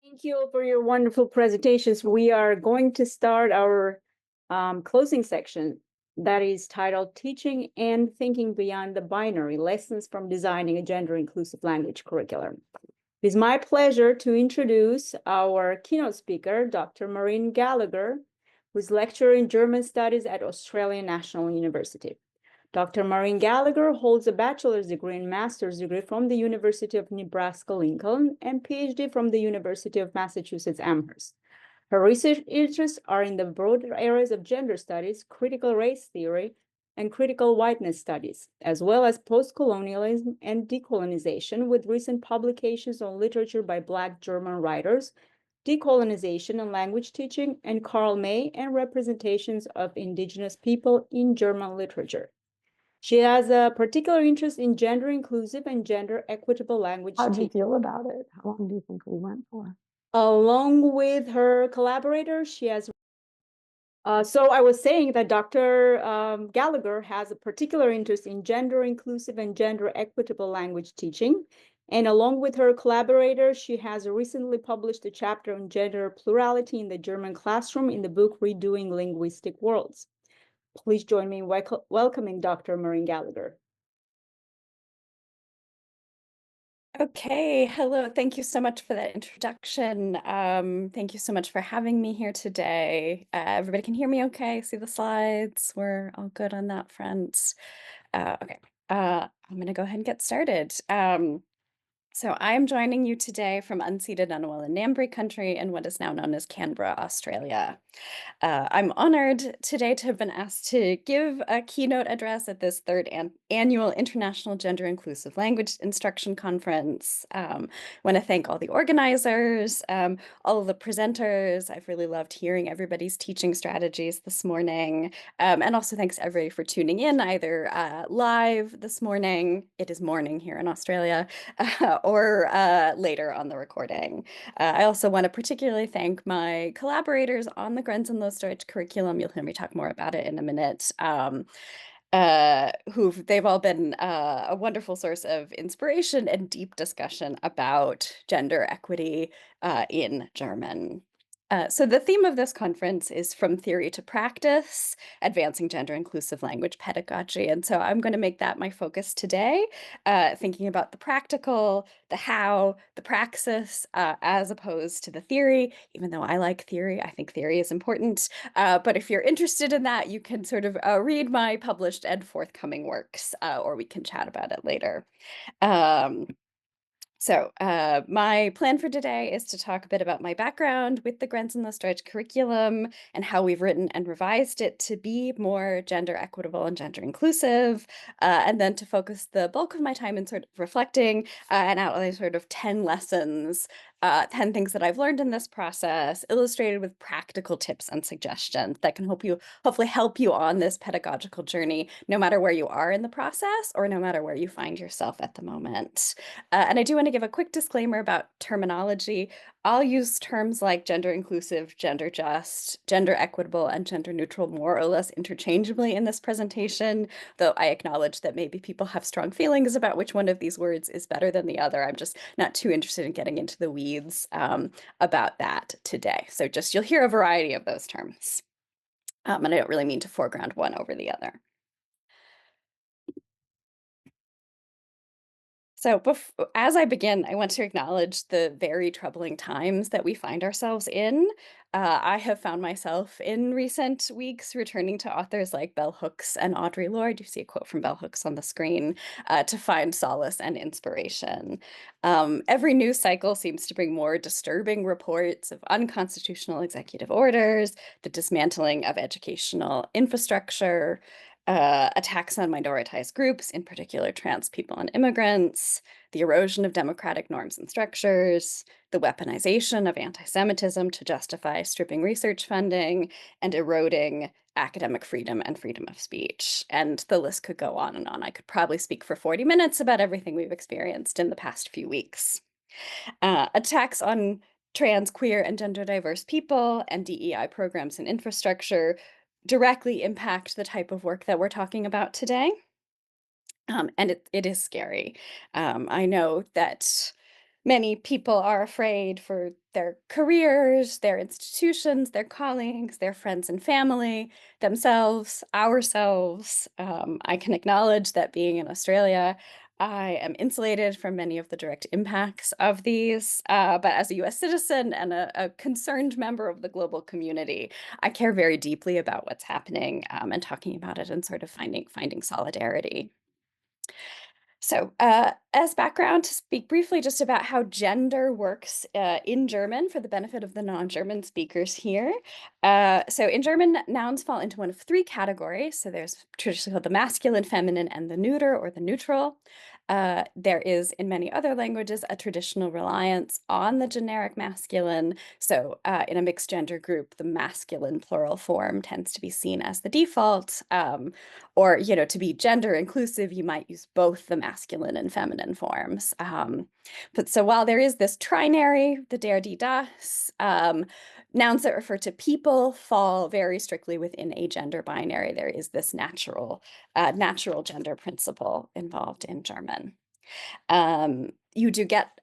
Thank you for your wonderful presentations. We are going to start our closing section that is titled Teaching and Thinking Beyond the Binary, Lessons from Designing a Gender-Inclusive Language Curriculum. It is my pleasure to introduce our keynote speaker, Dr. Maureen Gallagher, who is lecturer in German Studies at Australian National University. Dr. Maureen Gallagher holds a bachelor's degree and master's degree from the University of Nebraska, Lincoln, and PhD from the University of Massachusetts Amherst. Her research interests are in the broader areas of gender studies, critical race theory, and critical whiteness studies, as well as post-colonialism and decolonization, with recent publications on literature by Black German writers, decolonization and language teaching, and Karl May, and representations of indigenous people in German literature. She has a particular interest in gender inclusive and gender equitable language How do you teaching. feel about it? How long do you think we went for? Along with her collaborator, she has. So I was saying that Dr. Gallagher has a particular interest in gender inclusive and gender equitable language teaching. And along with her collaborator, she has recently published a chapter on gender plurality in the German classroom in the book Redoing Linguistic Worlds. Please join me in welcoming Dr. Maureen Gallagher. Okay, hello. Thank you so much for that introduction. Thank you so much for having me here today. Everybody can hear me okay? See the slides? We're all good on that front. Okay, I'm going to go ahead and get started. So I'm joining you today from unceded Ngunnawal and Ngambri country in what is now known as Canberra, Australia. I'm honored today to have been asked to give a keynote address at this third annual International Gender Inclusive Language Instruction Conference. Want to thank all the organizers, all of the presenters. I've really loved hearing everybody's teaching strategies this morning. And also thanks everybody for tuning in either live this morning, it is morning here in Australia, or later on the recording. I also want to particularly thank my collaborators on the Grenzenlos Deutsch curriculum. You'll hear me talk more about it in a minute. They've all been a wonderful source of inspiration and deep discussion about gender equity in German. So the theme of this conference is From Theory to Practice, Advancing Gender Inclusive Language Pedagogy. And so I'm going to make that my focus today, thinking about the practical, the how, the praxis, as opposed to the theory. Even though I like theory, I think theory is important. But if you're interested in that, you can sort of read my published and forthcoming works, or we can chat about it later. So my plan for today is to talk a bit about my background with the Grenzenlos Deutsch curriculum and how we've written and revised it to be more gender equitable and gender inclusive, and then to focus the bulk of my time in sort of reflecting and outlining sort of 10 lessons, 10 things that I've learned in this process, illustrated with practical tips and suggestions that can hopefully help you on this pedagogical journey, no matter where you are in the process or no matter where you find yourself at the moment. And I do want to give a quick disclaimer about terminology. I'll use terms like gender inclusive, gender just, gender equitable, and gender neutral more or less interchangeably in this presentation, though I acknowledge that maybe people have strong feelings about which one of these words is better than the other. I'm just not too interested in getting into the weeds about that today. So you'll hear a variety of those terms. And I don't really mean to foreground one over the other. So as I begin, I want to acknowledge the very troubling times that we find ourselves in. I have found myself in recent weeks returning to authors like Bell Hooks and Audre Lorde. You see a quote from Bell Hooks on the screen, to find solace and inspiration. Every news cycle seems to bring more disturbing reports of unconstitutional executive orders, the dismantling of educational infrastructure, attacks on minoritized groups, in particular trans people and immigrants, the erosion of democratic norms and structures, the weaponization of anti-Semitism to justify stripping research funding, and eroding academic freedom and freedom of speech. And the list could go on and on. I could probably speak for 40 minutes about everything we've experienced in the past few weeks. Attacks on trans, queer, and gender diverse people and DEI programs and infrastructure directly impact the type of work that we're talking about today. And it is scary. I know that Many people are afraid for their careers, their institutions, their colleagues, their friends and family, themselves, ourselves. I can acknowledge that being in Australia, I am insulated from many of the direct impacts of these. But as a US citizen and a concerned member of the global community, I care very deeply about what's happening, and talking about it and sort of finding solidarity. So, as background, to speak briefly just about how gender works in German for the benefit of the non-German speakers here. So, in German, nouns fall into one of three categories. So, there's traditionally called the masculine, feminine, and the neuter or the neutral. There is, in many other languages, a traditional reliance on the generic masculine. So, in a mixed gender group, the masculine plural form tends to be seen as the default. Or, to be gender inclusive, you might use both the masculine and feminine forms. But so while there is this trinary, the der, die, das, nouns that refer to people fall very strictly within a gender binary. There is this natural gender principle involved in German. You do get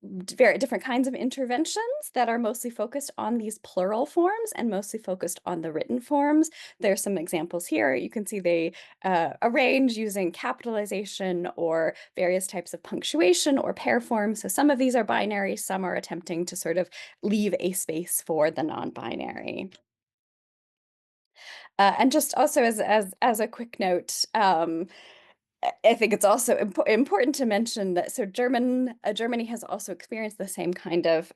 very different kinds of interventions that are mostly focused on these plural forms and mostly focused on the written forms. There's some examples here. You can see they arrange using capitalization or various types of punctuation or pair forms. So some of these are binary, some are attempting to sort of leave a space for the non-binary. And just also as a quick note, I think it's also important to mention that Germany has also experienced the same kind of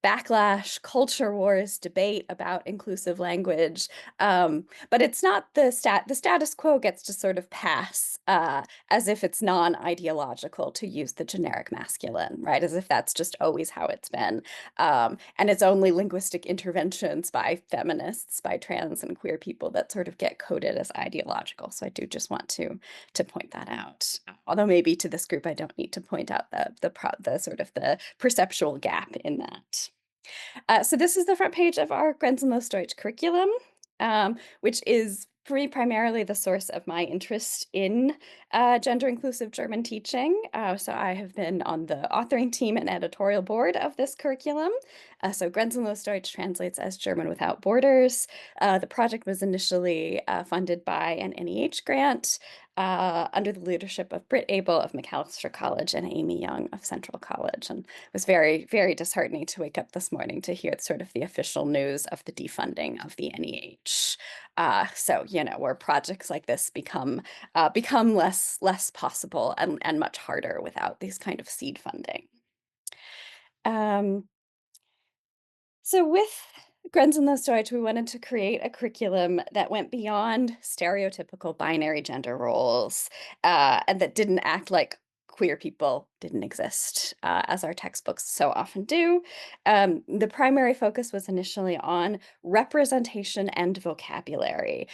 backlash, culture wars, debate about inclusive language. But it's not the status quo gets to sort of pass as if it's non-ideological to use the generic masculine, right? As if that's just always how it's been. And it's only linguistic interventions by feminists, by trans and queer people that sort of get coded as ideological. So I do just want to point that out. Although maybe to this group, I don't need to point out the sort of the perceptual gap in that. So this is the front page of our Grenzenlos Deutsch curriculum, which is primarily the source of my interest in gender inclusive German teaching. So I have been on the authoring team and editorial board of this curriculum. So Grenzenlos Deutsch translates as German Without Borders. The project was initially funded by an NEH grant under the leadership of Britt Abel of McAllister College and Amy Young of Central College. And it was very, very disheartening to wake up this morning to hear sort of the official news of the defunding of the NEH. So, where projects like this become less possible and much harder without these kind of seed funding. So with Grenzenlos Deutsch, we wanted to create a curriculum that went beyond stereotypical binary gender roles and that didn't act like queer people didn't exist, as our textbooks so often do. The primary focus was initially on representation and vocabulary.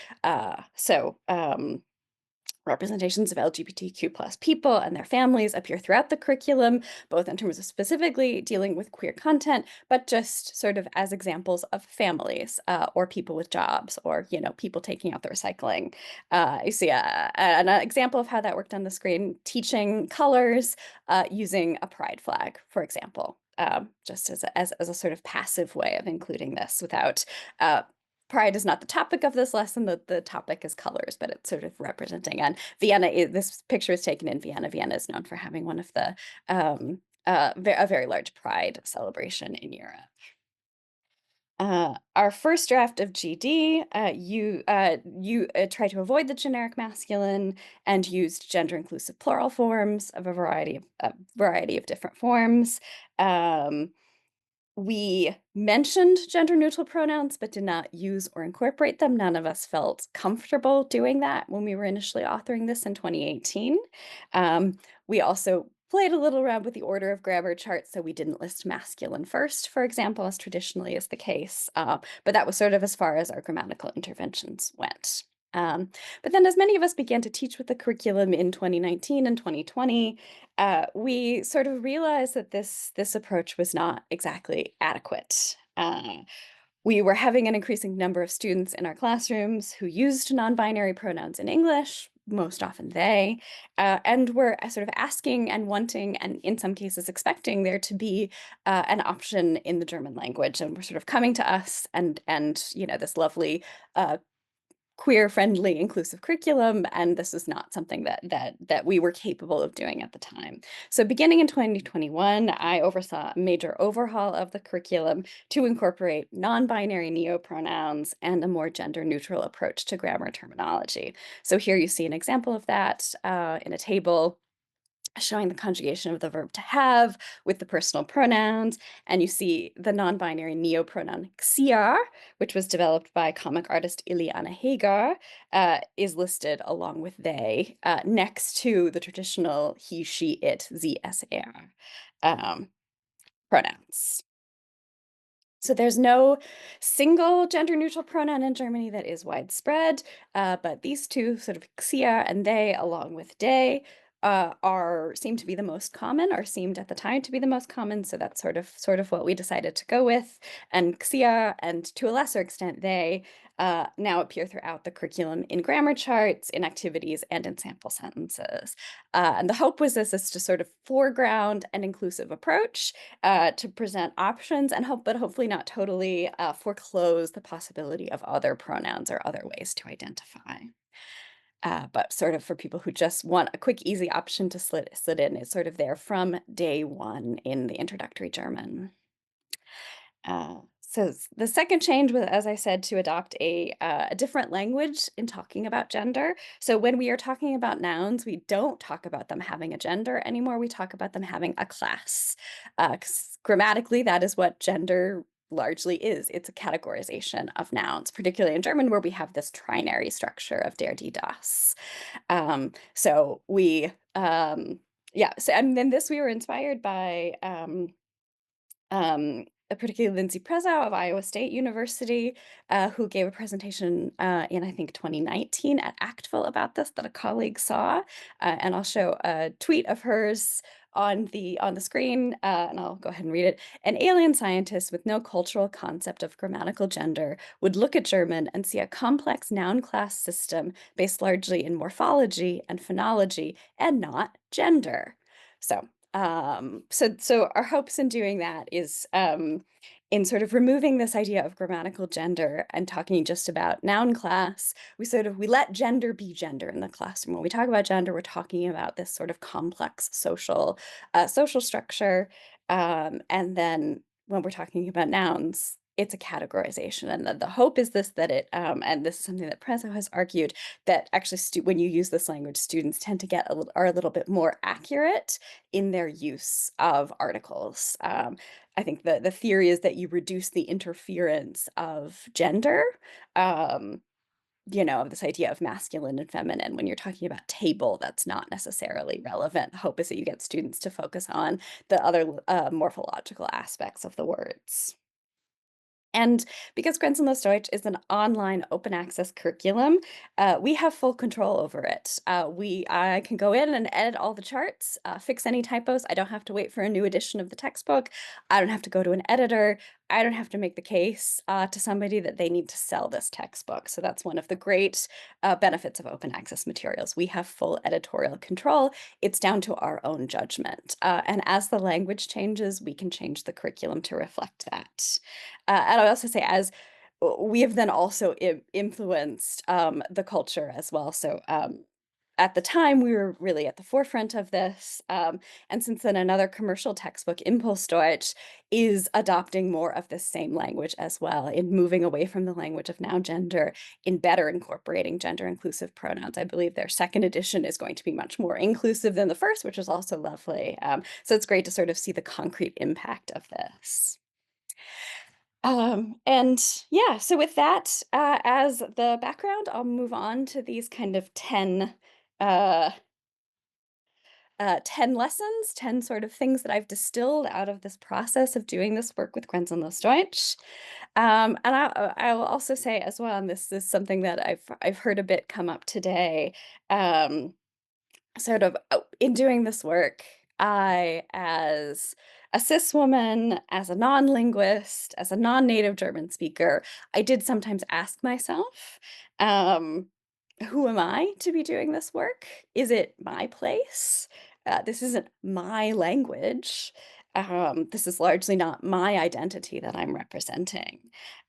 Representations of LGBTQ+ people and their families appear throughout the curriculum, both in terms of specifically dealing with queer content, but just sort of as examples of families or people with jobs or, people taking out the recycling. You see an example of how that worked on the screen, teaching colors using a pride flag, for example, just as a sort of passive way of including this without pride is not the topic of this lesson. The topic is colors, but it's sort of representing. And Vienna, this picture is taken in Vienna. Vienna is known for having one of the a very large pride celebration in Europe. Our first draft of GD, you try to avoid the generic masculine and used gender inclusive plural forms of a variety of different forms. We mentioned gender neutral pronouns, but did not use or incorporate them. None of us felt comfortable doing that when we were initially authoring this in 2018. We also played a little around with the order of grammar charts, so we didn't list masculine first, for example, as traditionally is the case. But that was sort of as far as our grammatical interventions went. But then as many of us began to teach with the curriculum in 2019 and 2020, we sort of realized that this approach was not exactly adequate. We were having an increasing number of students in our classrooms who used non-binary pronouns in English, most often they, and we're sort of asking and wanting, and in some cases expecting there to be an option in the German language, and we're sort of coming to us and this lovely queer-friendly, inclusive curriculum, and this is not something that we were capable of doing at the time. So beginning in 2021, I oversaw a major overhaul of the curriculum to incorporate non-binary neopronouns and a more gender-neutral approach to grammar terminology. So here you see an example of that in a table showing the conjugation of the verb to have with the personal pronouns. And you see the non-binary neopronoun xia, which was developed by comic artist Ileana Hagar, is listed along with they next to the traditional he, she, it, sie, es, er pronouns. So there's no single gender-neutral pronoun in Germany that is widespread, but these two, sort of xia and they, along with de, seem to be the most common, or seemed at the time to be the most common. So that's sort of what we decided to go with. And xia, and to a lesser extent they, now appear throughout the curriculum in grammar charts, in activities, and in sample sentences. And the hope was this is to sort of foreground an inclusive approach to present options, and hopefully not totally foreclose the possibility of other pronouns or other ways to identify. But sort of for people who just want a quick, easy option to slid in, it's sort of there from day one in the introductory German. So the second change was, as I said, to adopt a different language in talking about gender. So when we are talking about nouns, we don't talk about them having a gender anymore. We talk about them having a class. 'Cause grammatically, that is what gender largely is. It's a categorization of nouns, particularly in German, where we have this trinary structure of der, die, das. So we, yeah, so and then this we were inspired by particularly Lindsay Prezau of Iowa State University, who gave a presentation in, I think, 2019 at Actville about this that a colleague saw. And I'll show a tweet of hers on the screen, and I'll go ahead and read it. An alien scientist with no cultural concept of grammatical gender would look at German and see a complex noun class system based largely in morphology and phonology and not gender. So so our hopes in doing that is in sort of removing this idea of grammatical gender and talking just about noun class, we let gender be gender in the classroom. When we talk about gender, we're talking about this sort of complex social structure. And then when we're talking about nouns, it's a categorization. And the hope is this, that it, and this is something that Prezzo has argued, that actually when you use this language, students tend to are a little bit more accurate in their use of articles. I think the theory is that you reduce the interference of gender, of this idea of masculine and feminine. When you're talking about table, that's not necessarily relevant. The hope is that you get students to focus on the other morphological aspects of the words. And because Grenzenlos Deutsch is an online open access curriculum, we have full control over it. I can go in and edit all the charts, fix any typos. I don't have to wait for a new edition of the textbook. I don't have to go to an editor. I don't have to make the case to somebody that they need to sell this textbook. So that's one of the great benefits of open access materials. We have full editorial control. It's down to our own judgment. And as the language changes, we can change the curriculum to reflect that. And I also say, as we have then also influenced the culture as well. So at the time, we were really at the forefront of this. And since then, another commercial textbook, Impulse Deutsch, is adopting more of the same language as well, in moving away from the language of noun gender, in better incorporating gender inclusive pronouns. I believe their second edition is going to be much more inclusive than the first, which is also lovely. So it's great to sort of see the concrete impact of this. And yeah, so with that as the background, I'll move on to these kind of 10 lessons, 10 sort of things that I've distilled out of this process of doing this work with Grenzenlos Deutsch. And I will also say as well, and this is something that I've heard a bit come up today, sort of in doing this work, I, as a cis woman, as a non-linguist, as a non-native German speaker, I did sometimes ask myself, who am I to be doing this work? Is it my place? This isn't my language. This is largely not my identity that I'm representing.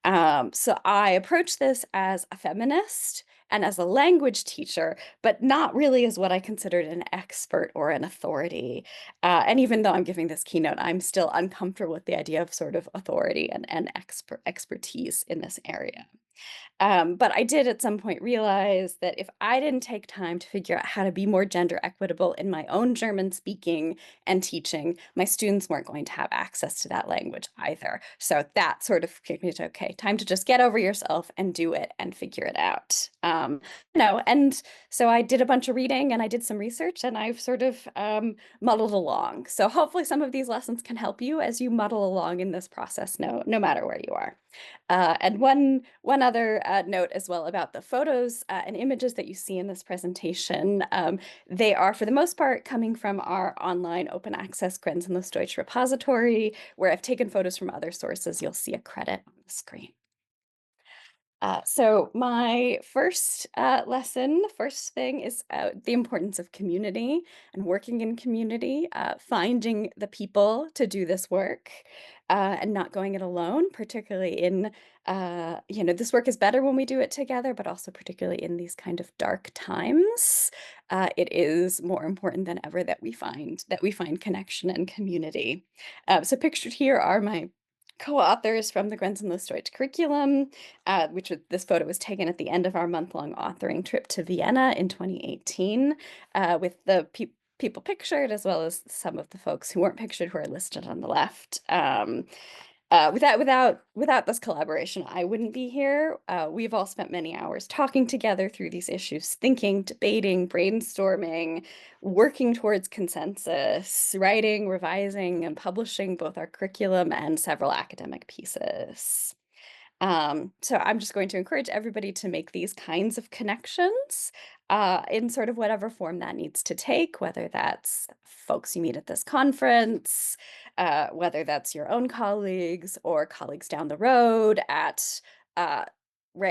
So I approach this as a feminist and as a language teacher, but not really as what I considered an expert or an authority. And even though I'm giving this keynote, I'm still uncomfortable with the idea of sort of authority and expertise in this area. But I did at some point realize that if I didn't take time to figure out how to be more gender equitable in my own German speaking and teaching, my students weren't going to have access to that language either. So that sort of kicked me to, okay, time to just get over yourself and do it and figure it out. And so I did a bunch of reading and I did some research and I've sort of muddled along. So hopefully some of these lessons can help you as you muddle along in this process, no matter where you are. And one other note as well about the photos and images that you see in this presentation. They are, for the most part, coming from our online open access Grenzenlos Deutsch repository, where I've taken photos from other sources. You'll see a credit on the screen. So my first lesson, the first thing is the importance of community and working in community, finding the people to do this work and not going it alone, particularly in, this work is better when we do it together, but also particularly in these kind of dark times, it is more important than ever that we find connection and community. So pictured here are my co-authors from the Grenzenlos Deutsch curriculum, this photo was taken at the end of our month-long authoring trip to Vienna in 2018, with the people pictured, as well as some of the folks who weren't pictured who are listed on the left. Without this collaboration, I wouldn't be here. We've all spent many hours talking together through these issues, thinking, debating, brainstorming, working towards consensus, writing, revising, and publishing both our curriculum and several academic pieces. So I'm just going to encourage everybody to make these kinds of connections in sort of whatever form that needs to take, whether that's folks you meet at this conference, whether that's your own colleagues or colleagues down the road at uh,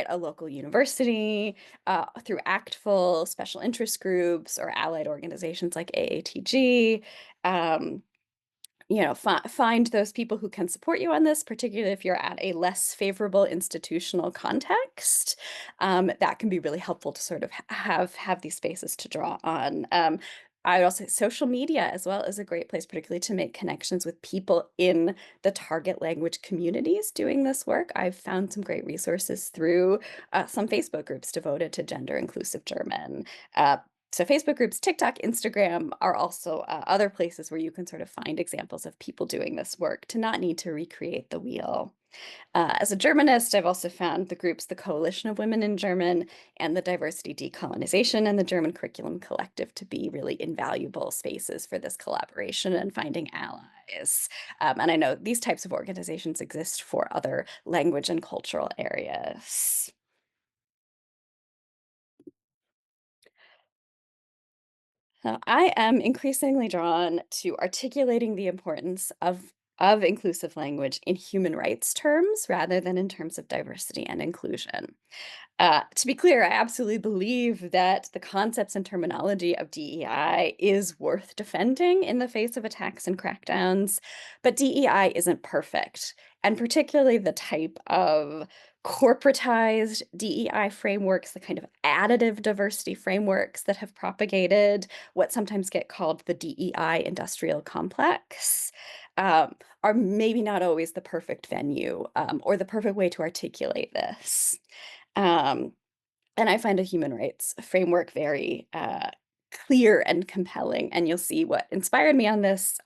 a local university, through ACTFL, special interest groups, or allied organizations like AATG. Um, find those people who can support you on this, particularly if you're at a less favorable institutional context. That can be really helpful to sort of have these spaces to draw on. I would also say social media as well is a great place, particularly to make connections with people in the target language communities doing this work. I've found some great resources through some Facebook groups devoted to gender inclusive German. So Facebook groups, TikTok, Instagram are also other places where you can sort of find examples of people doing this work to not need to recreate the wheel. As a Germanist, I've also found the groups, the Coalition of Women in German and the Diversity Decolonization and the German Curriculum Collective to be really invaluable spaces for this collaboration and finding allies. And I know these types of organizations exist for other language and cultural areas. I am increasingly drawn to articulating the importance of inclusive language in human rights terms rather than in terms of diversity and inclusion. To be clear, I absolutely believe that the concepts and terminology of DEI is worth defending in the face of attacks and crackdowns, but DEI isn't perfect, and particularly the type of corporatized DEI frameworks, the kind of additive diversity frameworks that have propagated what sometimes get called the DEI industrial complex, are maybe not always the perfect venue or the perfect way to articulate this. Um, and I find a human rights framework very clear and compelling. And you'll see what inspired me on this,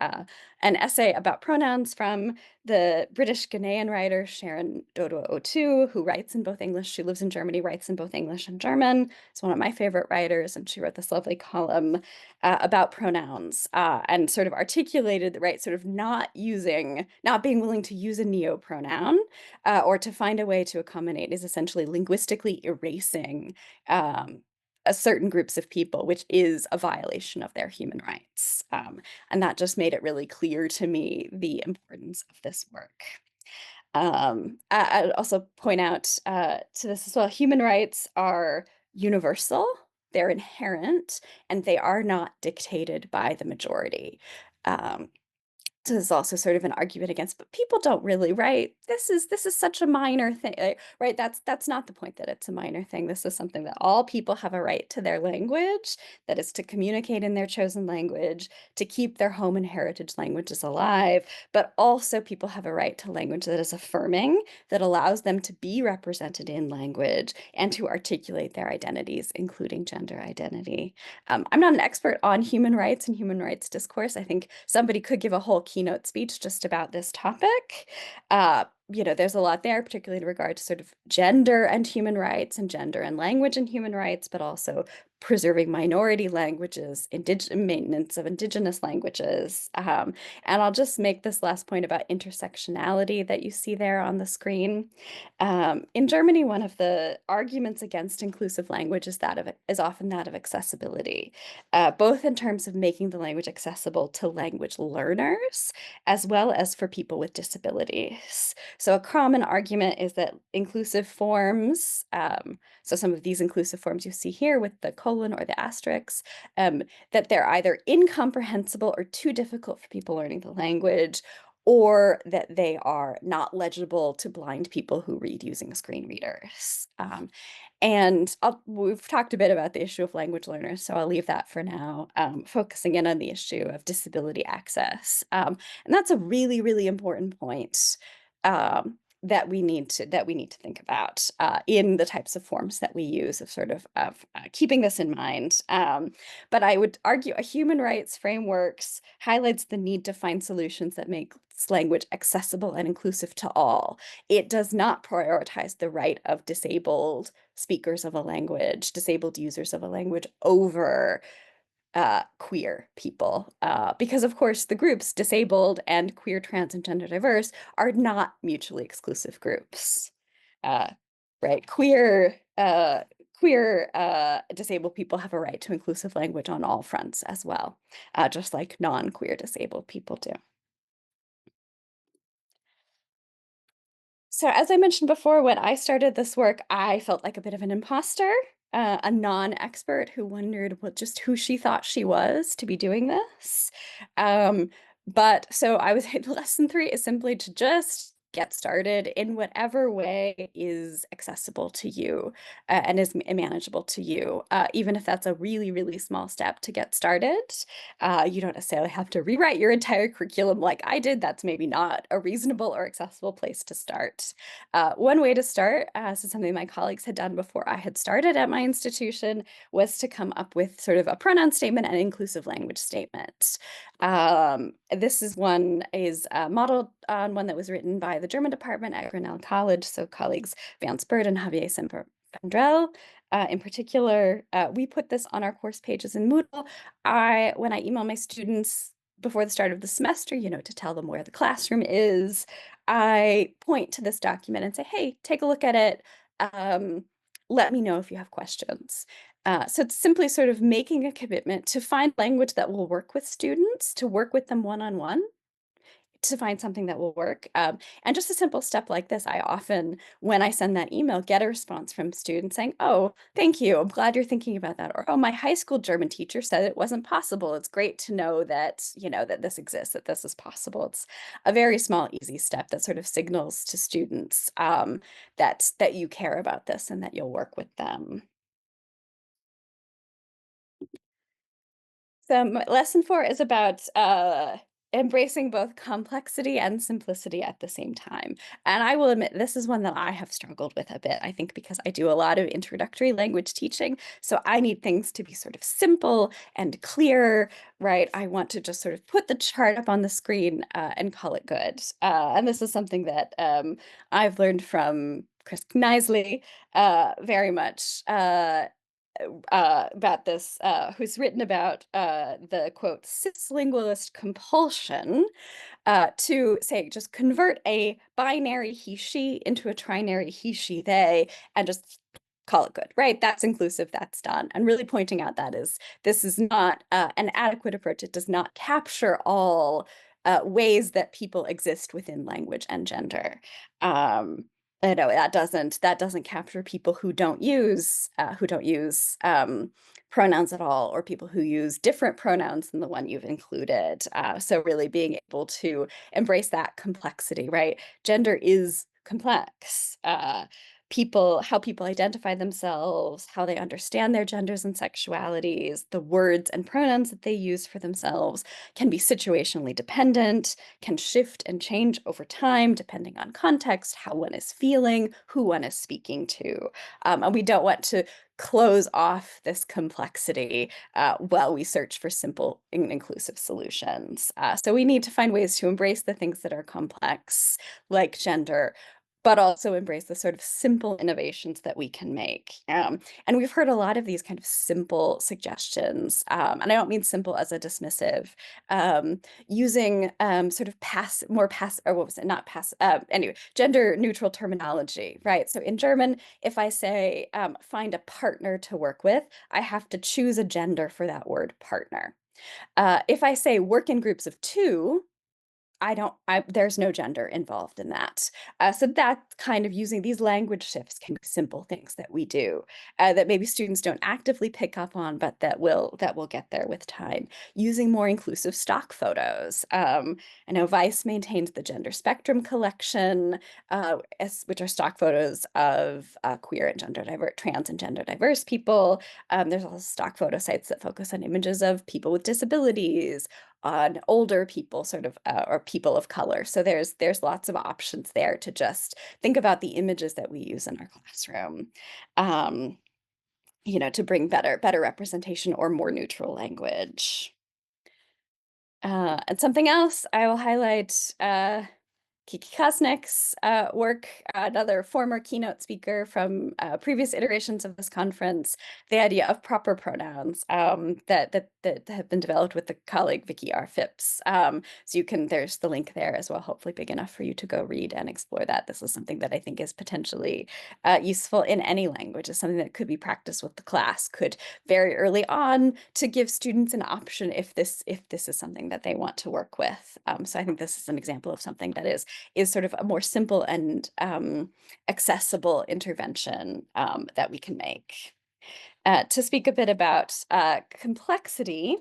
an essay about pronouns from the British Ghanaian writer Sharon Dodo Otu, who writes in both English. She lives in Germany, writes in both English and German. It's one of my favorite writers, and she wrote this lovely column about pronouns and sort of articulated the right sort of not being willing to use a neopronoun or to find a way to accommodate is essentially linguistically erasing certain groups of people, which is a violation of their human rights. And that just made it really clear to me the importance of this work. I'd also point out to this as well, human rights are universal, they're inherent, and they are not dictated by the majority. So there's also sort of an argument against, but people don't really, right? This is such a minor thing, right? That's not the point, that it's a minor thing. This is something that all people have a right to their language, that is to communicate in their chosen language, to keep their home and heritage languages alive, but also people have a right to language that is affirming, that allows them to be represented in language and to articulate their identities, including gender identity. I'm not an expert on human rights and human rights discourse. I think somebody could give a whole keynote speech just about this topic. There's a lot there, particularly in regard to sort of gender and human rights, and gender and language and human rights, but also preserving minority languages, maintenance of indigenous languages. And I'll just make this last point about intersectionality that you see there on the screen. In Germany, one of the arguments against inclusive language is often that of accessibility, both in terms of making the language accessible to language learners, as well as for people with disabilities. So a common argument is that inclusive forms, so some of these inclusive forms you see here with the colon or the asterisk, that they're either incomprehensible or too difficult for people learning the language, or that they are not legible to blind people who read using screen readers. And we've talked a bit about the issue of language learners, so I'll leave that for now, focusing in on the issue of disability access. And that's a really, really important point, that we need to think about in the types of forms that we use, of keeping this in mind. But I would argue a human rights frameworks highlights the need to find solutions that make language accessible and inclusive to all. It does not prioritize the right of disabled speakers of a language, disabled users of a language, over queer people, because of course the groups disabled and queer, trans, and gender diverse are not mutually exclusive groups. Right? Queer disabled people have a right to inclusive language on all fronts as well, just like non-queer disabled people do. So as I mentioned before, when I started this work, I felt like a bit of an imposter, a non-expert who wondered just who she thought she was to be doing this. But so I was lesson 3 is simply to just get started in whatever way is accessible to you, and is manageable to you, even if that's a really, really small step to get started. You don't necessarily have to rewrite your entire curriculum like I did. That's maybe not a reasonable or accessible place to start. One way to start, so something my colleagues had done before I had started at my institution, was to come up with sort of a pronoun statement and inclusive language statement. This is modeled on one that was written by the German department at Grinnell College, so colleagues Vance Bird and Javier Semper-Vandrell. In particular, we put this on our course pages in Moodle. When I email my students before the start of the semester, to tell them where the classroom is, I point to this document and say, hey, take a look at it. Let me know if you have questions. So it's simply sort of making a commitment to find language that will work with students, to work with them one-on-one, to find something that will work. And just a simple step like this, I often, when I send that email, get a response from students saying, oh, thank you, I'm glad you're thinking about that. Or, oh, my high school German teacher said it wasn't possible. It's great to know that, that this exists, that this is possible. It's a very small, easy step that sort of signals to students that you care about this and that you'll work with them. So lesson 4 is about embracing both complexity and simplicity at the same time. And I will admit, this is one that I have struggled with a bit, I think, because I do a lot of introductory language teaching. So I need things to be sort of simple and clear, right? I want to just sort of put the chart up on the screen and call it good. And this is something that I've learned from Chris Knisley very much. About this, who's written about the quote cislingualist compulsion to say just convert a binary he/she into a trinary he/she/they and just call it good, right? That's inclusive, that's done. And really pointing out that this is not an adequate approach. It does not capture all ways that people exist within language and gender. I know that doesn't capture people who don't use pronouns at all, or people who use different pronouns than the one you've included. So really being able to embrace that complexity, right? Gender is complex. How people identify themselves, how they understand their genders and sexualities, the words and pronouns that they use for themselves can be situationally dependent, can shift and change over time depending on context, how one is feeling, who one is speaking to. And we don't want to close off this complexity while we search for simple and inclusive solutions. So we need to find ways to embrace the things that are complex, like gender, but also embrace the sort of simple innovations that we can make. And we've heard a lot of these kind of simple suggestions, and I don't mean simple as a dismissive, using sort of gender neutral terminology, right? So in German, if I say find a partner to work with, I have to choose a gender for that word partner. If I say work in groups of two, there's no gender involved in that. So that's kind of using these language shifts can be simple things that we do that maybe students don't actively pick up on, but that will get there with time. Using more inclusive stock photos. I know Vice maintains the Gender Spectrum collection, which are stock photos of queer and trans and gender diverse people. There's also stock photo sites that focus on images of people with disabilities, on older people, sort of, or people of color. So there's lots of options there to just think about the images that we use in our classroom, to bring better representation or more neutral language. And something else I will highlight, Kiki Kosnick's work, another former keynote speaker from previous iterations of this conference, the idea of proper pronouns that have been developed with the colleague Vicky R. Phipps. So there's the link there as well, hopefully big enough for you to go read and explore that. This is something that I think is potentially useful in any language. It's something that could be practiced with the class, could very early on to give students an option if this is something that they want to work with. So I think this is an example of something that is sort of a more simple and accessible intervention that we can make. To speak a bit about complexity,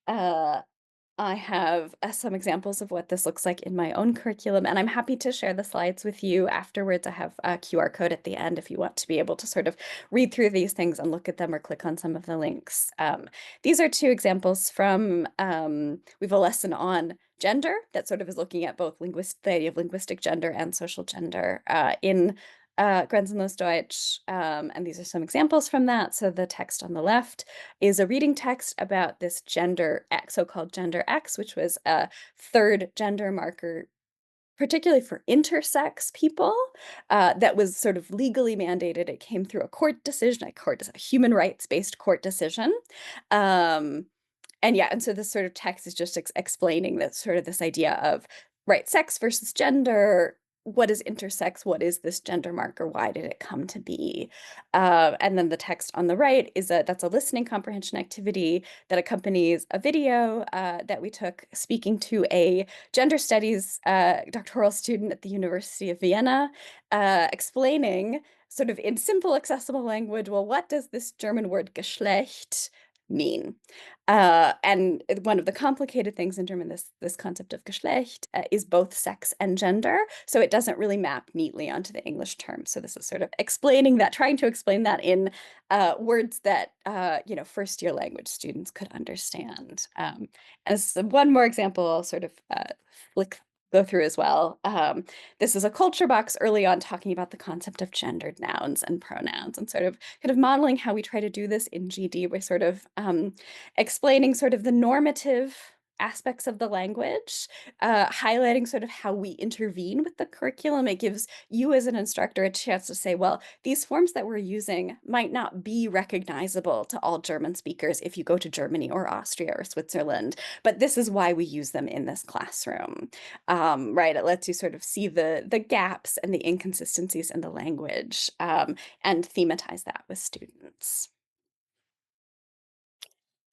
I have some examples of what this looks like in my own curriculum, and I'm happy to share the slides with you afterwards. I have a QR code at the end if you want to be able to sort of read through these things and look at them or click on some of the links. These are two examples from, we have a lesson on gender that sort of is looking at both the idea of linguistic gender and social gender in Grenzenlos Deutsch, and these are some examples from that. So the text on the left is a reading text about this gender X, so-called gender X, which was a third gender marker, particularly for intersex people, that was sort of legally mandated. It came through a court decision, a human rights-based court decision. And so this sort of text is just explaining that sort of this idea of, right, sex versus gender. What is intersex? What is this gender marker? Why did it come to be? And then the text on the right that's a listening comprehension activity that accompanies a video that we took speaking to a gender studies doctoral student at the University of Vienna, explaining sort of in simple, accessible language, well, what does this German word Geschlecht mean? And one of the complicated things in German, this concept of Geschlecht is both sex and gender. So it doesn't really map neatly onto the English term. So this is sort of trying to explain that in words that, first-year language students could understand. As one more example, I'll sort of go through as well. This is a culture box early on talking about the concept of gendered nouns and pronouns, and sort of kind of modeling how we try to do this in GD by sort of explaining sort of the normative aspects of the language, highlighting sort of how we intervene with the curriculum. It gives you as an instructor a chance to say, well, these forms that we're using might not be recognizable to all German speakers if you go to Germany or Austria or Switzerland, but this is why we use them in this classroom, right? It lets you sort of see the gaps and the inconsistencies in the language, and thematize that with students.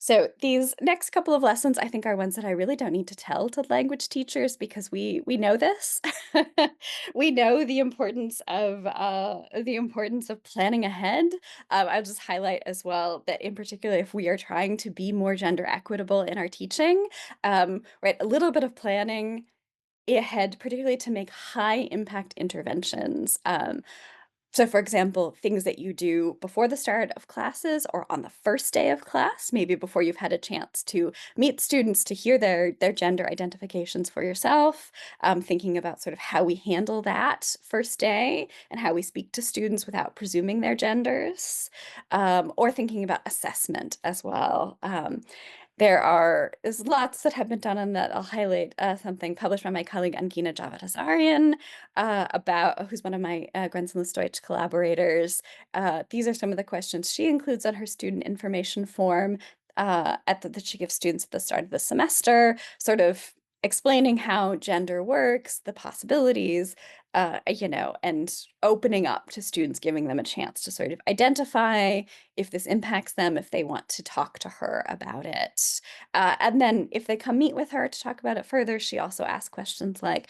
So these next couple of lessons, I think, are ones that I really don't need to tell to language teachers because we know this. We know the importance of planning ahead. I'll just highlight as well that in particular, if we are trying to be more gender equitable in our teaching, right, a little bit of planning ahead, particularly to make high impact interventions. So, for example, things that you do before the start of classes or on the first day of class, maybe before you've had a chance to meet students to hear their gender identifications for yourself, thinking about sort of how we handle that first day and how we speak to students without presuming their genders, or thinking about assessment as well. There's lots that have been done on that. I'll highlight something published by my colleague Angina Javadazarian, who's one of my Grenzenlos Deutsch collaborators. These are some of the questions she includes on her student information form that she gives students at the start of the semester, sort of explaining how gender works, the possibilities, and opening up to students, giving them a chance to sort of identify if this impacts them, if they want to talk to her about it. And then if they come meet with her to talk about it further, she also asks questions like,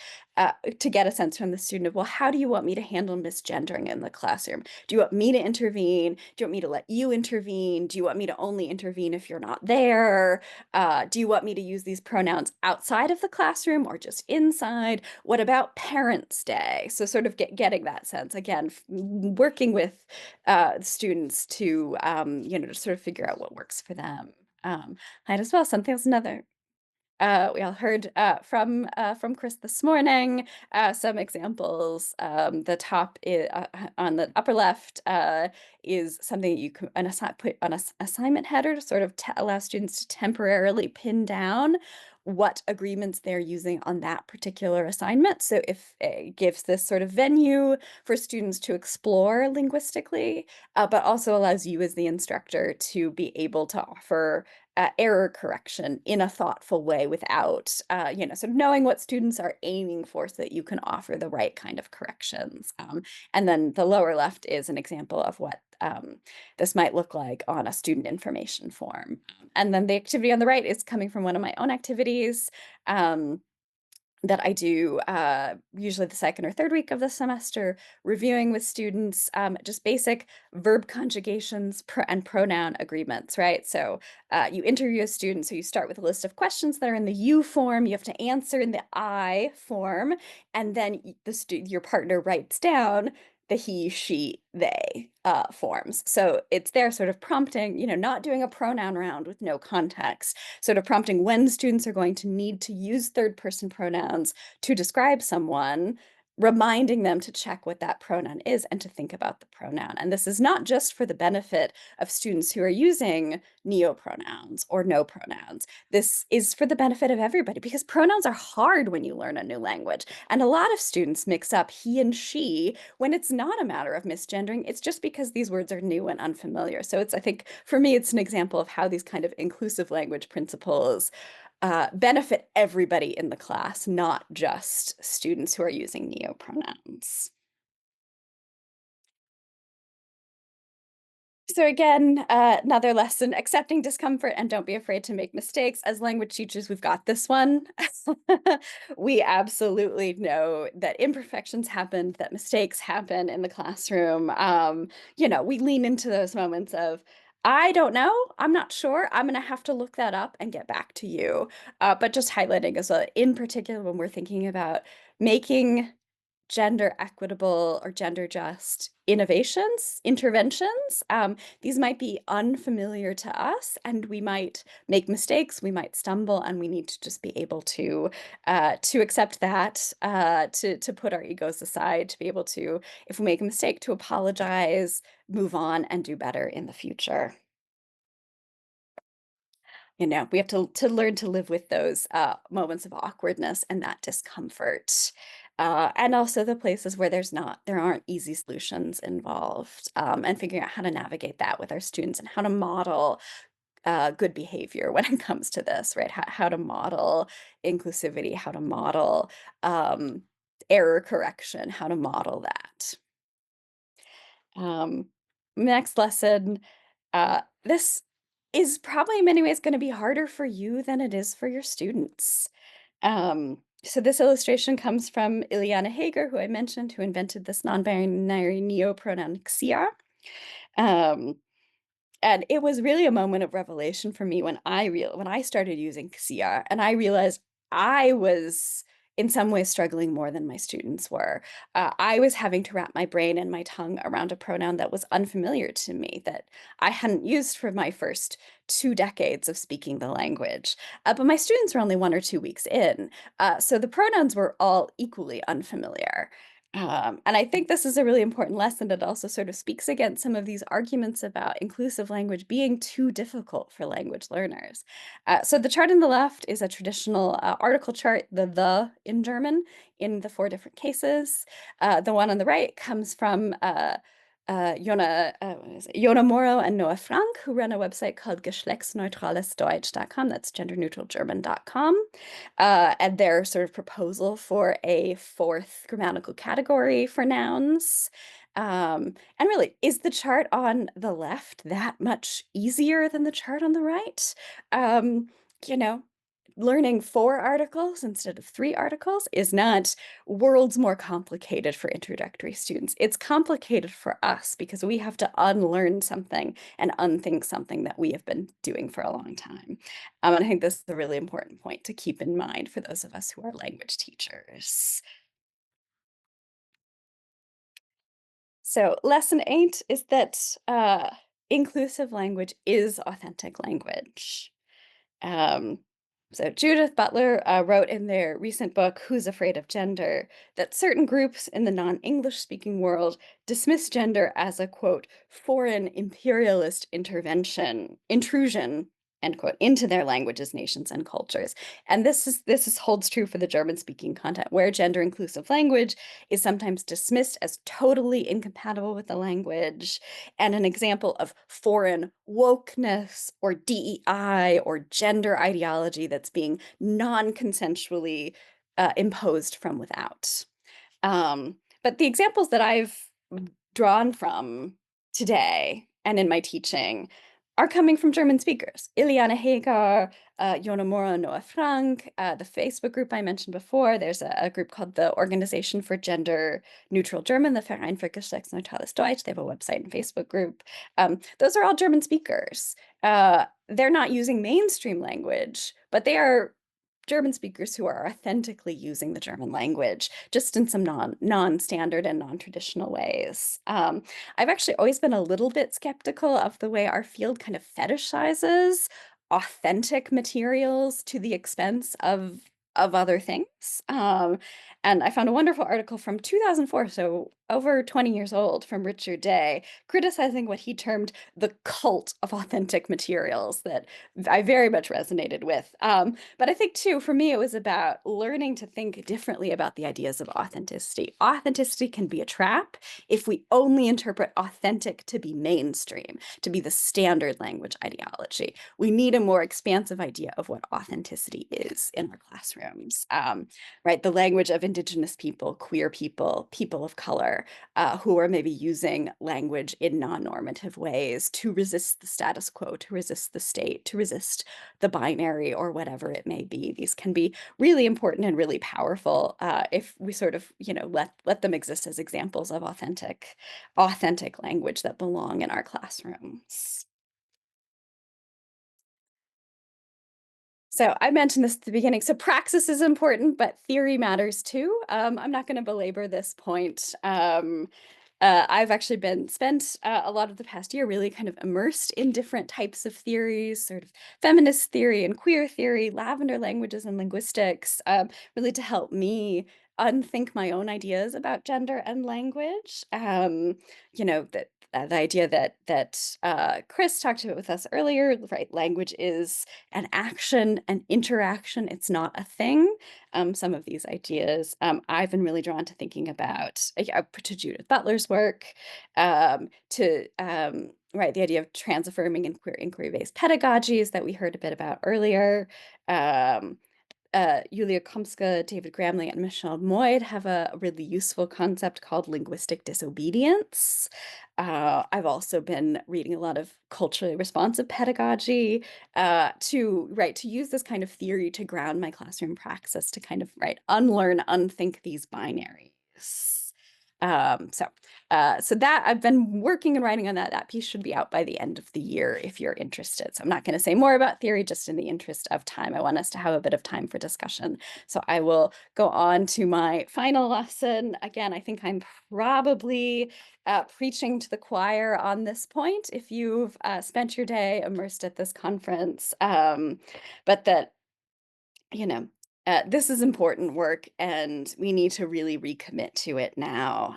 to get a sense from the student of, well, how do you want me to handle misgendering in the classroom? Do you want me to intervene? Do you want me to let you intervene? Do you want me to only intervene if you're not there? Do you want me to use these pronouns outside of the classroom or just inside? What about Parents' Day? So sort of getting that sense, again, working with students to, to sort of figure out what works for them. Might as well, something else, another. We all heard from Chris this morning some examples. The top on the upper left is something that you can put on an assignment header to sort of allow students to temporarily pin down what agreements they're using on that particular assignment. So if it gives this sort of venue for students to explore linguistically, but also allows you as the instructor to be able to offer error correction in a thoughtful way without, sort of knowing what students are aiming for so that you can offer the right kind of corrections. And then the lower left is an example of what this might look like on a student information form. And then the activity on the right is coming from one of my own activities. That I do usually the second or third week of the semester, reviewing with students just basic verb conjugations and pronoun agreements, right? So you interview a student, so you start with a list of questions that are in the you form, you have to answer in the I form, and then your partner writes down the he, she, they forms. So it's there sort of prompting, not doing a pronoun round with no context, sort of prompting when students are going to need to use third person pronouns to describe someone, reminding them to check what that pronoun is and to think about the pronoun. And this is not just for the benefit of students who are using neopronouns or no pronouns. This is for the benefit of everybody because pronouns are hard when you learn a new language. And a lot of students mix up he and she when it's not a matter of misgendering. It's just because these words are new and unfamiliar. So I think for me, it's an example of how these kind of inclusive language principles benefit everybody in the class, not just students who are using neopronouns. So again, another lesson, accepting discomfort and don't be afraid to make mistakes. As language teachers, we've got this one. We absolutely know that imperfections happen, that mistakes happen in the classroom. We lean into those moments of, I don't know, I'm not sure, I'm gonna have to look that up and get back to you. But just highlighting as well, in particular, when we're thinking about making gender equitable or gender just interventions. These might be unfamiliar to us and we might make mistakes, we might stumble, and we need to just be able to accept that, to put our egos aside, to be able to, if we make a mistake, to apologize, move on, and do better in the future. We have to learn to live with those moments of awkwardness and that discomfort. And also the places where there aren't easy solutions involved, and figuring out how to navigate that with our students and how to model good behavior when it comes to this, right? How to model inclusivity, how to model error correction, how to model that. Next lesson, this is probably in many ways going to be harder for you than it is for your students. So this illustration comes from Ileana Hager, who I mentioned, who invented this non-binary neopronoun xia. Um, and it was really a moment of revelation for me when I started using xia, and I realized I was in some ways struggling more than my students were. I was having to wrap my brain and my tongue around a pronoun that was unfamiliar to me, that I hadn't used for my first 2 decades of speaking the language. But my students were only 1 or 2 weeks in, so the pronouns were all equally unfamiliar. And I think this is a really important lesson that also sort of speaks against some of these arguments about inclusive language being too difficult for language learners. So the chart on the left is a traditional article chart, the in German, in the 4 different cases. The one on the right comes from Jona Morrow and Noah Frank, who run a website called geschlechtsneutralesdeutsch.com. That's genderneutralgerman.com. And their sort of proposal for a 4th grammatical category for nouns. And really, is the chart on the left that much easier than the chart on the right? You know, learning 4 articles instead of 3 articles is not worlds more complicated for introductory students. It's complicated for us because we have to unlearn something and unthink something that we have been doing for a long time. And I think this is a really important point to keep in mind for those of us who are language teachers. So lesson 8 is that inclusive language is authentic language. Um, so Judith Butler wrote in their recent book, Who's Afraid of Gender, that certain groups in the non-English speaking world dismiss gender as a, quote, foreign imperialist intrusion, end quote, into their languages, nations, and cultures. And this holds true for the German-speaking content, where gender inclusive language is sometimes dismissed as totally incompatible with the language, and an example of foreign wokeness or DEI or gender ideology that's being non-consensually imposed from without. But the examples that I've drawn from today and in my teaching are coming from German speakers. Ileana Hager, Jona Mora, Noah Frank, the Facebook group I mentioned before. There's a group called the Organization for Gender Neutral German, the Verein für Geschlechtsneutrales Deutsch. They have a website and Facebook group. Those are all German speakers. They're not using mainstream language, but they are German speakers who are authentically using the German language, just in some non-standard and non-traditional ways. I've actually always been a little bit skeptical of the way our field kind of fetishizes authentic materials to the expense of other things. And I found a wonderful article from 2004, so over 20 years old, from Richard Day, criticizing what he termed the cult of authentic materials that I very much resonated with. But I think too, for me, it was about learning to think differently about the ideas of authenticity. Authenticity can be a trap if we only interpret authentic to be mainstream, to be the standard language ideology. We need a more expansive idea of what authenticity is in our classrooms, right? The language of Indigenous people, queer people, people of color, who are maybe using language in non-normative ways to resist the status quo, to resist the state, to resist the binary or whatever it may be. These can be really important and really powerful if we sort of, let them exist as examples of authentic language that belong in our classrooms. So I mentioned this at the beginning. So praxis is important, but theory matters too. I'm not going to belabor this point. I've actually spent a lot of the past year really kind of immersed in different types of theories, sort of feminist theory and queer theory, lavender languages and linguistics, really to help me unthink my own ideas about gender and language. That the idea that Chris talked about with us earlier, right? Language is an action, an interaction. It's not a thing. Some of these ideas I've been really drawn to thinking about, to Judith Butler's work, right, the idea of trans-affirming and queer inquiry-based pedagogies that we heard a bit about earlier. Yulia Komska, David Gramley, and Michelle Moyd have a really useful concept called linguistic disobedience. I've also been reading a lot of culturally responsive pedagogy to use this kind of theory to ground my classroom praxis to kind of unlearn, unthink these binaries. So that I've been working and writing on that. That piece should be out by the end of the year if you're interested. So I'm not going to say more about theory, just in the interest of time. I want us to have a bit of time for discussion. So I will go on to my final lesson. Again, I think I'm probably preaching to the choir on this point if you've spent your day immersed at this conference, but that, this is important work and we need to really recommit to it now.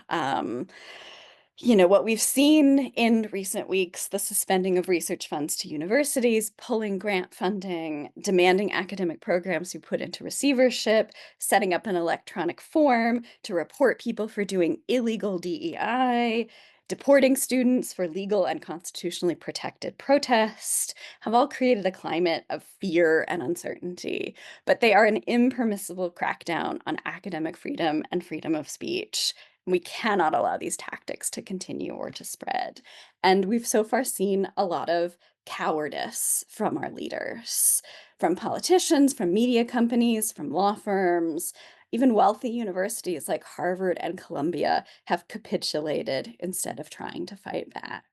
What we've seen in recent weeks, the suspending of research funds to universities, pulling grant funding, demanding academic programs be put into receivership, setting up an electronic form to report people for doing illegal DEI, deporting students for legal and constitutionally protected protest, have all created a climate of fear and uncertainty. But they are an impermissible crackdown on academic freedom and freedom of speech. We cannot allow these tactics to continue or to spread. And we've so far seen a lot of cowardice from our leaders, from politicians, from media companies, from law firms. Even wealthy universities like Harvard and Columbia have capitulated instead of trying to fight back.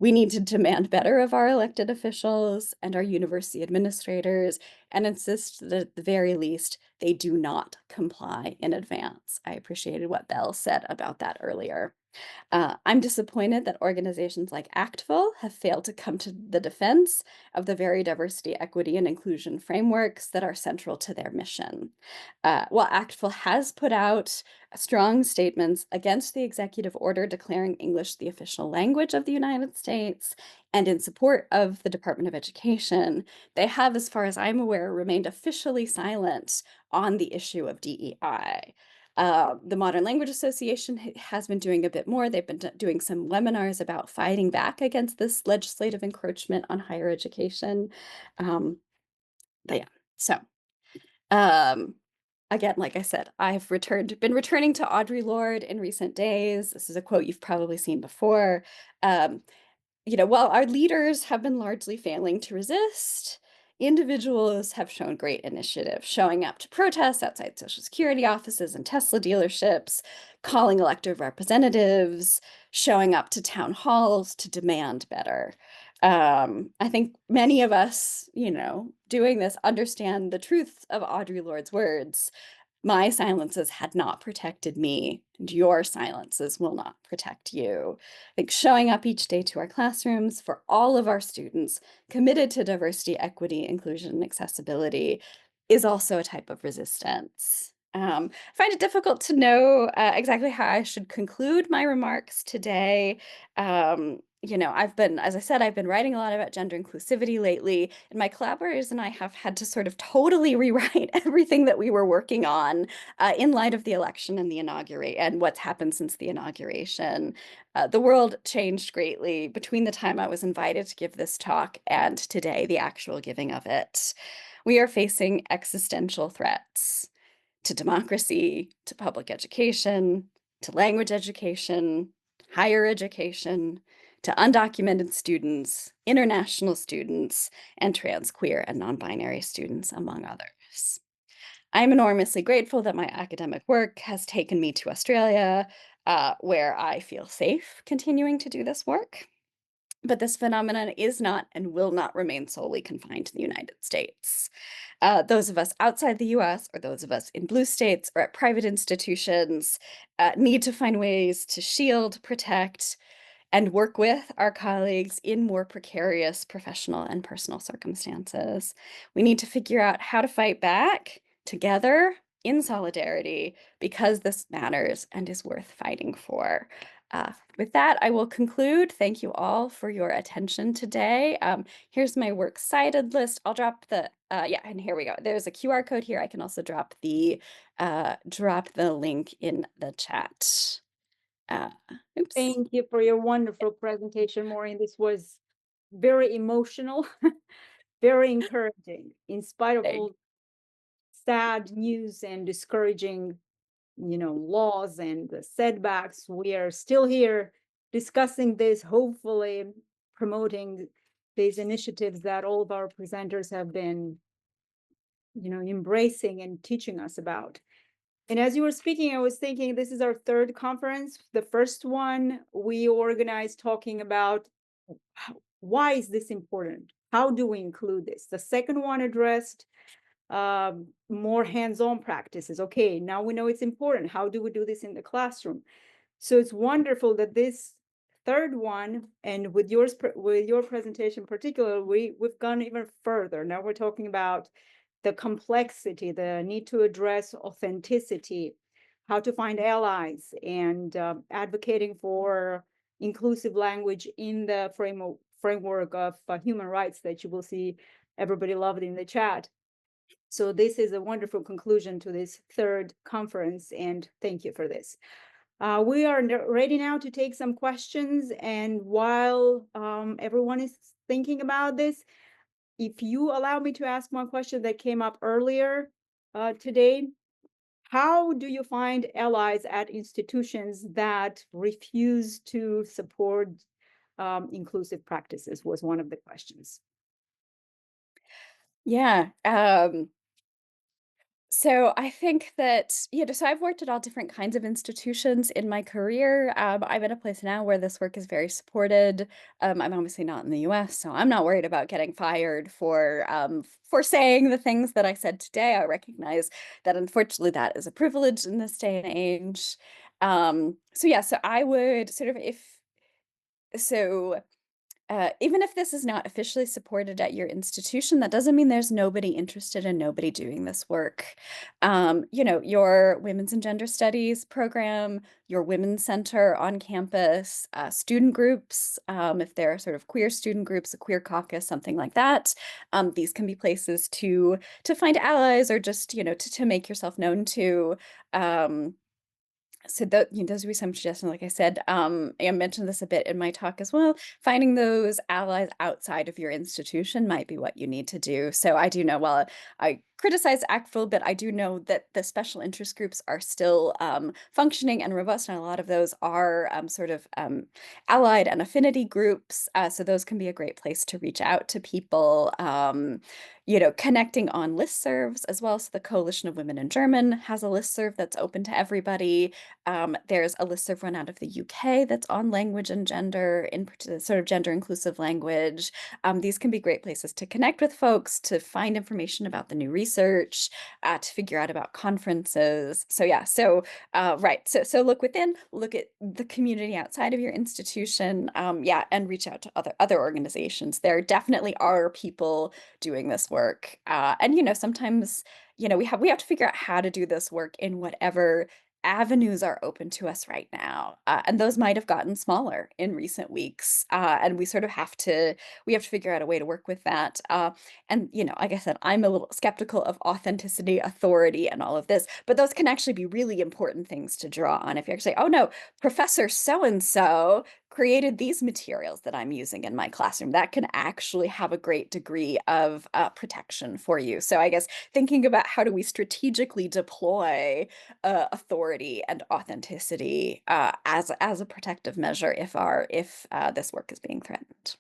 We need to demand better of our elected officials and our university administrators and insist that at the very least, they do not comply in advance. I appreciated what Belle said about that earlier. I'm disappointed that organizations like ACTFL have failed to come to the defense of the very diversity, equity, and inclusion frameworks that are central to their mission. While ACTFL has put out strong statements against the executive order declaring English the official language of the United States and in support of the Department of Education, they have, as far as I'm aware, remained officially silent on the issue of DEI. The Modern Language Association has been doing a bit more. They've been doing some webinars about fighting back against this legislative encroachment on higher education. But yeah, so again, like I said, I've been returning to Audre Lorde in recent days. This is a quote you've probably seen before. While our leaders have been largely failing to resist, individuals have shown great initiative, showing up to protests outside Social Security offices and Tesla dealerships, calling elected representatives, showing up to town halls to demand better. I think many of us, doing this understand the truth of Audre Lorde's words. My silences had not protected me, and your silences will not protect you. I think showing up each day to our classrooms for all of our students committed to diversity, equity, inclusion, and accessibility is also a type of resistance. I find it difficult to know exactly how I should conclude my remarks today. As I said, I've been writing a lot about gender inclusivity lately, and my collaborators and I have had to sort of totally rewrite everything that we were working on in light of the election and and what's happened since the inauguration. The world changed greatly between the time I was invited to give this talk and today, the actual giving of it. We are facing existential threats to democracy, to public education, to language education, higher education, to undocumented students, international students, and trans, queer, and non-binary students, among others. I'm enormously grateful that my academic work has taken me to Australia, where I feel safe continuing to do this work. But this phenomenon is not and will not remain solely confined to the United States. Those of us outside the US or those of us in blue states or at private institutions need to find ways to shield, protect, and work with our colleagues in more precarious professional and personal circumstances. We need to figure out how to fight back together in solidarity because this matters and is worth fighting for. With that, I will conclude. Thank you all for your attention today. Here's my works cited list. I'll drop the, and here we go. There's a QR code here. I can also drop the link in the chat. Oops. Thank you for your wonderful presentation, Maureen. This was very emotional, very encouraging, in spite of all sad news and discouraging, laws and the setbacks, we are still here discussing this, hopefully promoting these initiatives that all of our presenters have been, embracing and teaching us about. And as you were speaking, I was thinking this is our third conference. The first one we organized talking about why is this important? How do we include this? The second one addressed more hands-on practices. Okay, now we know it's important. How do we do this in the classroom? So it's wonderful that this third one, and with your presentation in particular, we've gone even further. Now we're talking about the complexity, the need to address authenticity, how to find allies, and advocating for inclusive language in the framework of human rights that you will see everybody loved in the chat. So this is a wonderful conclusion to this third conference, and thank you for this. We are ready now to take some questions, and while everyone is thinking about this, if you allow me to ask one question that came up earlier today, how do you find allies at institutions that refuse to support inclusive practices was one of the questions. Yeah. So I think that, so I've worked at all different kinds of institutions in my career. I'm at a place now where this work is very supported. I'm obviously not in the US, so I'm not worried about getting fired for saying the things that I said today. I recognize that unfortunately that is a privilege in this day and age. So yeah, so I would sort of so even if this is not officially supported at your institution, that doesn't mean there's nobody interested and nobody doing this work. Your Women's and Gender Studies program, your Women's Center on campus, student groups, if there are sort of queer student groups, a queer caucus, something like that. These can be places to find allies or just, to make yourself known to. So those would be some suggestions. Like I said, I mentioned this a bit in my talk as well. Finding those allies outside of your institution might be what you need to do. So I do know, while I criticize ACTFL, but I do know that the special interest groups are still functioning and robust, and a lot of those are sort of allied and affinity groups. So those can be a great place to reach out to people. Connecting on listservs as well. So the Coalition of Women in German has a listserv that's open to everybody. There's a listserv run out of the UK that's on language and gender, in sort of gender inclusive language. These can be great places to connect with folks, to find information about the new research, to figure out about conferences. So yeah, right. So look within, look at the community outside of your institution, and reach out to other organizations. There definitely are people doing this work. And sometimes, we have to figure out how to do this work in whatever avenues are open to us right now. And those might have gotten smaller in recent weeks. And we sort of we have to figure out a way to work with that. And, like I said, I'm a little skeptical of authenticity, authority, and all of this, but those can actually be really important things to draw on. If you actually, oh no, Professor so-and-so created these materials that I'm using in my classroom, that can actually have a great degree of protection for you. So I guess thinking about how do we strategically deploy authority and authenticity as a protective measure if this work is being threatened.